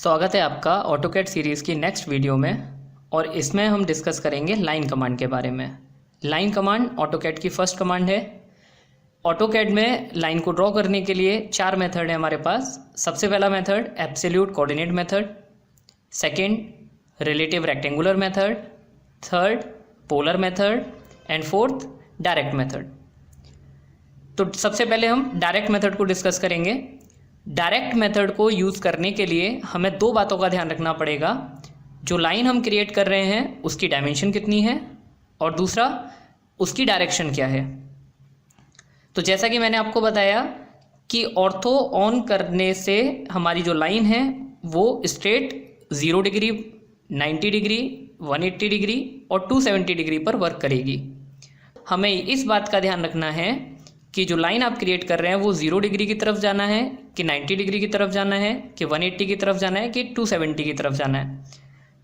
स्वागत है आपका ऑटोकैड सीरीज़ की नेक्स्ट वीडियो में। और इसमें हम डिस्कस करेंगे लाइन कमांड के बारे में। लाइन कमांड ऑटोकैड की फर्स्ट कमांड है। ऑटोकैड में लाइन को ड्रॉ करने के लिए 4 मेथड है हमारे पास। सबसे पहला method absolute coordinate method, second relative rectangular method, third polar method and fourth direct method. तो सबसे पहले हम डायरेक्ट मेथड को डिस्कस करेंगे। डायरेक्ट मेथड को यूज़ करने के लिए हमें 2 बातों का ध्यान रखना पड़ेगा। जो लाइन हम क्रिएट कर रहे हैं उसकी डायमेंशन कितनी है, और दूसरा उसकी डायरेक्शन क्या है। तो जैसा कि मैंने आपको बताया कि ऑर्थो ऑन करने से हमारी जो लाइन है वो स्ट्रेट 0 डिग्री, 90 डिग्री, 180 डिग्री और 270 डिग्री पर वर्क करेगी। हमें इस बात का ध्यान रखना है कि जो लाइन आप क्रिएट कर रहे हैं वो 0 डिग्री की तरफ जाना है कि 90 डिग्री की तरफ जाना है कि 180 की तरफ जाना है कि 270 की तरफ जाना है।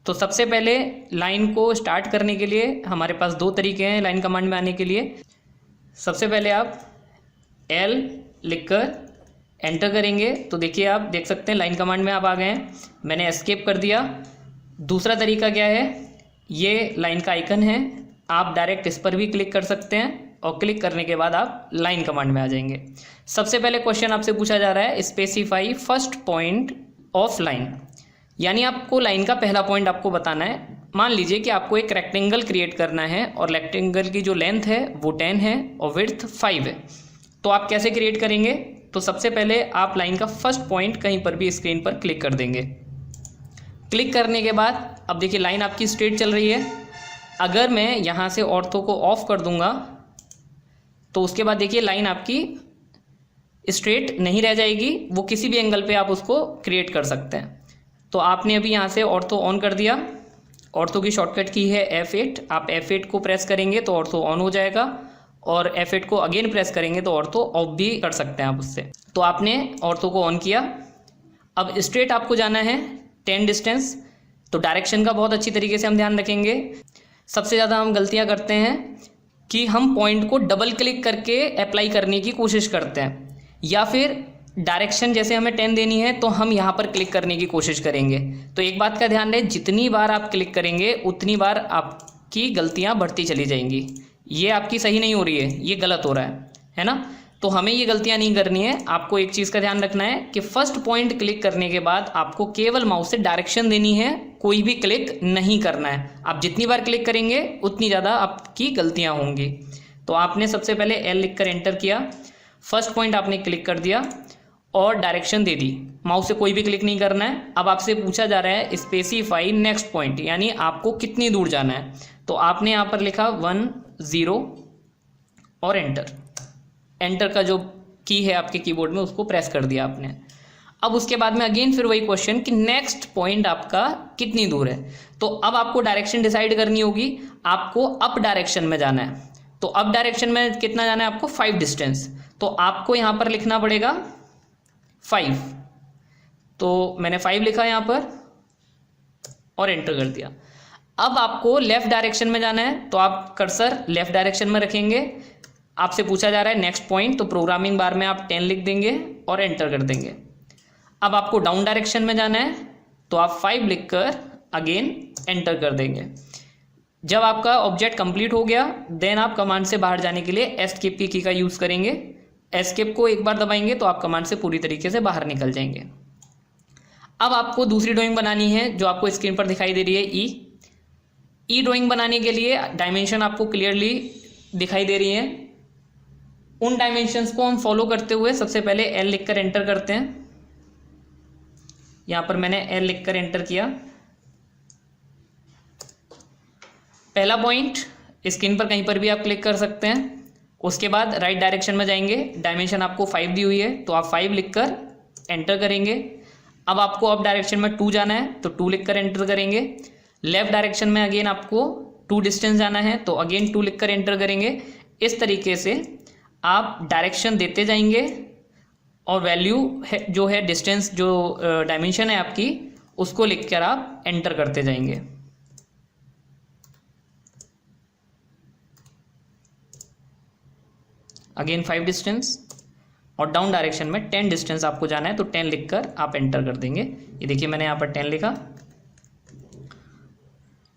तो सबसे पहले लाइन को स्टार्ट करने के लिए हमारे पास 2 तरीके हैं लाइन कमांड में आने के लिए। सबसे पहले आप L लिखकर एंटर करेंगे तो देखिए आप देख सकते हैं लाइन कमांड में आप आ गए हैं। मैंने एस्केप कर दिया। दूसरा तरीका क्या है, ये लाइन का आइकन है, आप डायरेक्ट इस पर भी क्लिक कर सकते हैं और क्लिक करने के बाद आप लाइन कमांड में आ जाएंगे। सबसे पहले क्वेश्चन आपसे पूछा जा रहा है specify first point of line, यानी आपको लाइन का पहला पॉइंट आपको बताना है। मान लीजिए कि आपको एक रेक्टेंगल क्रिएट करना है और रेक्टेंगल की जो लेंथ है वो 10 है और विड्थ 5 है। तो आप कैसे क्रिएट करेंगे, तो सबसे पहले आप लाइन का फर्स्ट पॉइंट कहीं पर भी स्क्रीन पर क्लिक कर देंगे। क्लिक करने के बाद अब देखिए लाइन आपकी स्ट्रेट चल रही है। अगर मैं यहाँ से ऑर्थो को ऑफ कर दूंगा तो उसके बाद देखिए लाइन आपकी स्ट्रेट नहीं रह जाएगी, वो किसी भी एंगल पे आप उसको क्रिएट कर सकते हैं। तो आपने अभी यहाँ से ऑर्थो ऑन कर दिया। ऑर्थो की शॉर्टकट की है F8। आप F8 को प्रेस करेंगे तो ऑर्थो ऑन हो जाएगा और F8 को अगेन प्रेस करेंगे तो ऑर्थो ऑफ भी कर सकते हैं आप उससे। तो आपने ऑर्थो को ऑन किया। अब स्ट्रेट आपको जाना है 10 डिस्टेंस। तो डायरेक्शन का बहुत अच्छी तरीके से हम ध्यान रखेंगे। सबसे ज़्यादा हम गलतियाँ करते हैं कि हम पॉइंट को डबल क्लिक करके अप्लाई करने की कोशिश करते हैं, या फिर डायरेक्शन जैसे हमें 10 देनी है तो हम यहाँ पर क्लिक करने की कोशिश करेंगे। तो एक बात का ध्यान रहे, जितनी बार आप क्लिक करेंगे उतनी बार आपकी गलतियाँ बढ़ती चली जाएंगी। ये आपकी सही नहीं हो रही है, ये गलत हो रहा है ना। तो हमें ये गलतियाँ नहीं करनी है। आपको एक चीज़ का ध्यान रखना है कि फर्स्ट पॉइंट क्लिक करने के बाद आपको केवल माउस से डायरेक्शन देनी है, कोई भी क्लिक नहीं करना है। आप जितनी बार क्लिक करेंगे उतनी ज़्यादा आपकी गलतियाँ होंगी। तो आपने सबसे पहले L लिखकर एंटर किया, फर्स्ट पॉइंट आपने क्लिक कर दिया और डायरेक्शन दे दी। माउस से कोई भी क्लिक नहीं करना है। अब आपसे पूछा जा रहा है स्पेसिफाई नेक्स्ट पॉइंट, यानी आपको कितनी दूर जाना है। तो आपने यहाँ पर लिखा 1 0 और एंटर का जो की है आपके कीबोर्ड में उसको प्रेस कर दिया आपने। अब उसके बाद में अगेन फिर वही क्वेश्चन कि नेक्स्ट पॉइंट आपका कितनी दूर है। तो अब आपको डायरेक्शन डिसाइड करनी होगी। आपको अप डायरेक्शन में जाना है। तो अप डायरेक्शन में कितना जाना है आपको, 5 डिस्टेंस। तो आपको यहाँ पर लिखना पड़ेगा 5। तो मैंने 5 लिखा यहाँ पर और एंटर कर दिया। अब आपको लेफ्ट डायरेक्शन में जाना है तो आप कर्सर लेफ्ट डायरेक्शन में रखेंगे। आपसे पूछा जा रहा है नेक्स्ट पॉइंट, तो प्रोग्रामिंग बार में आप 10 लिख देंगे और एंटर कर देंगे। अब आपको डाउन डायरेक्शन में जाना है तो आप 5 लिखकर अगेन एंटर कर देंगे। जब आपका ऑब्जेक्ट कंप्लीट हो गया देन आप कमांड से बाहर जाने के लिए एस्केप की का यूज़ करेंगे। एस्केप को एक बार दबाएंगे तो आप कमांड से पूरी तरीके से बाहर निकल जाएंगे। अब आपको दूसरी ड्राइंग बनानी है जो आपको स्क्रीन पर दिखाई दे रही है ई ड्राइंग बनाने के लिए डायमेंशन आपको क्लियरली दिखाई दे रही है। उन डायमेंशंस को हम फॉलो करते हुए सबसे पहले L लिखकर एंटर करते हैं। यहाँ पर मैंने L लिखकर एंटर किया। पहला पॉइंट स्क्रीन पर कहीं पर भी आप क्लिक कर सकते हैं। उसके बाद राइट डायरेक्शन में जाएंगे। डायमेंशन आपको 5 दी हुई है तो आप 5 लिखकर एंटर करेंगे। अब आपको अप डायरेक्शन में 2 जाना है तो 2 लिखकर एंटर करेंगे। लेफ्ट डायरेक्शन में अगेन आपको 2 डिस्टेंस जाना है तो अगेन 2 लिखकर एंटर करेंगे। इस तरीके से आप डायरेक्शन देते जाएंगे और वैल्यू है जो है डिस्टेंस जो डायमेंशन है आपकी उसको लिखकर आप एंटर करते जाएंगे। अगेन 5 डिस्टेंस और डाउन डायरेक्शन में 10 डिस्टेंस आपको जाना है, तो 10 लिखकर आप एंटर कर देंगे। ये देखिए मैंने यहाँ पर 10 लिखा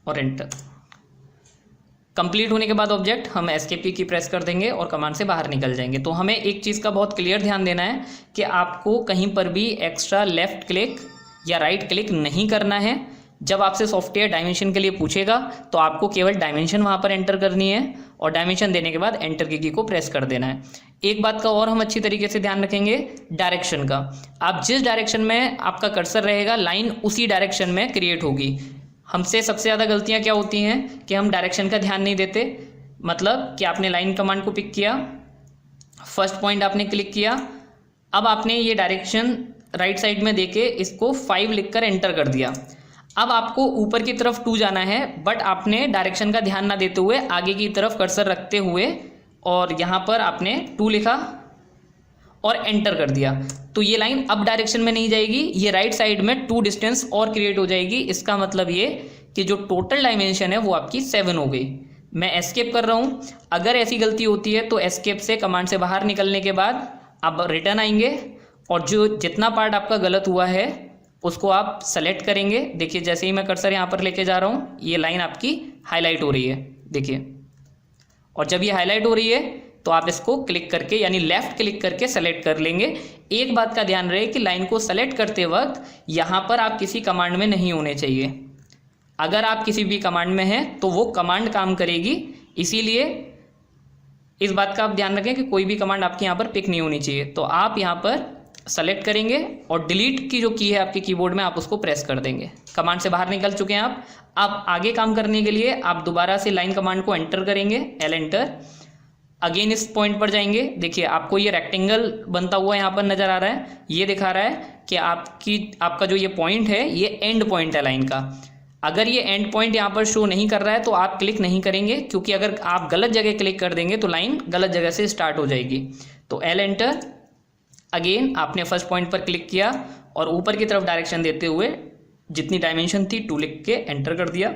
और एंटर। कंप्लीट होने के बाद ऑब्जेक्ट हम एस्केप की प्रेस कर देंगे और कमांड से बाहर निकल जाएंगे। तो हमें एक चीज़ का बहुत क्लियर ध्यान देना है कि आपको कहीं पर भी एक्स्ट्रा लेफ्ट क्लिक या राइट क्लिक नहीं करना है। जब आपसे सॉफ्टवेयर डायमेंशन के लिए पूछेगा तो आपको केवल डायमेंशन वहाँ पर एंटर करनी है और डायमेंशन देने के बाद एंटर की को प्रेस कर देना है। एक बात का और हम अच्छी तरीके से ध्यान रखेंगे, डायरेक्शन का। आप जिस डायरेक्शन में आपका कर्सर रहेगा लाइन उसी डायरेक्शन में क्रिएट होगी। हमसे सबसे ज़्यादा गलतियां क्या होती हैं कि हम डायरेक्शन का ध्यान नहीं देते। मतलब कि आपने लाइन कमांड को पिक किया, फर्स्ट पॉइंट आपने क्लिक किया, अब आपने ये डायरेक्शन राइट साइड में देके इसको 5 लिखकर एंटर कर दिया। अब आपको ऊपर की तरफ 2 जाना है, बट आपने डायरेक्शन का ध्यान ना देते हुए आगे की तरफ कर्सर रखते हुए और यहाँ पर आपने 2 लिखा और एंटर कर दिया, तो ये लाइन अब डायरेक्शन में नहीं जाएगी, ये राइट साइड में 2 डिस्टेंस और क्रिएट हो जाएगी। इसका मतलब ये कि जो टोटल डायमेंशन है वो आपकी 7 हो गई। मैं एस्केप कर रहा हूँ। अगर ऐसी गलती होती है तो एस्केप से कमांड से बाहर निकलने के बाद आप रिटर्न आएंगे और जो जितना पार्ट आपका गलत हुआ है उसको आप सेलेक्ट करेंगे। देखिए जैसे ही मैं कर्सर यहाँ पर लेके जा रहा हूँ ये लाइन आपकी हाईलाइट हो रही है, देखिए। और जब ये हाईलाइट हो रही है तो आप इसको क्लिक करके यानी लेफ्ट क्लिक करके सेलेक्ट कर लेंगे। एक बात का ध्यान रहे कि लाइन को सेलेक्ट करते वक्त यहाँ पर आप किसी कमांड में नहीं होने चाहिए। अगर आप किसी भी कमांड में हैं तो वो कमांड काम करेगी, इसीलिए इस बात का आप ध्यान रखें कि कोई भी कमांड आपके यहाँ पर पिक नहीं होनी चाहिए। तो आप यहाँ पर सेलेक्ट करेंगे और डिलीट की जो की है आपके कीबोर्ड में आप उसको प्रेस कर देंगे। कमांड से बाहर निकल चुके हैं आप। अब आगे काम करने के लिए आप दोबारा से लाइन कमांड को एंटर करेंगे, एल एंटर। अगेन इस पॉइंट पर जाएंगे, देखिए आपको ये रेक्टेंगल बनता हुआ यहाँ पर नजर आ रहा है। ये दिखा रहा है कि आपका जो ये पॉइंट है ये एंड पॉइंट है लाइन का। अगर ये एंड पॉइंट यहाँ पर शो नहीं कर रहा है तो आप क्लिक नहीं करेंगे, क्योंकि अगर आप गलत जगह क्लिक कर देंगे तो लाइन गलत जगह से स्टार्ट हो जाएगी। तो एल एंटर। अगेन आपने फर्स्ट पॉइंट पर क्लिक किया और ऊपर की तरफ डायरेक्शन देते हुए जितनी डायमेंशन थी 2 लिख के एंटर कर दिया।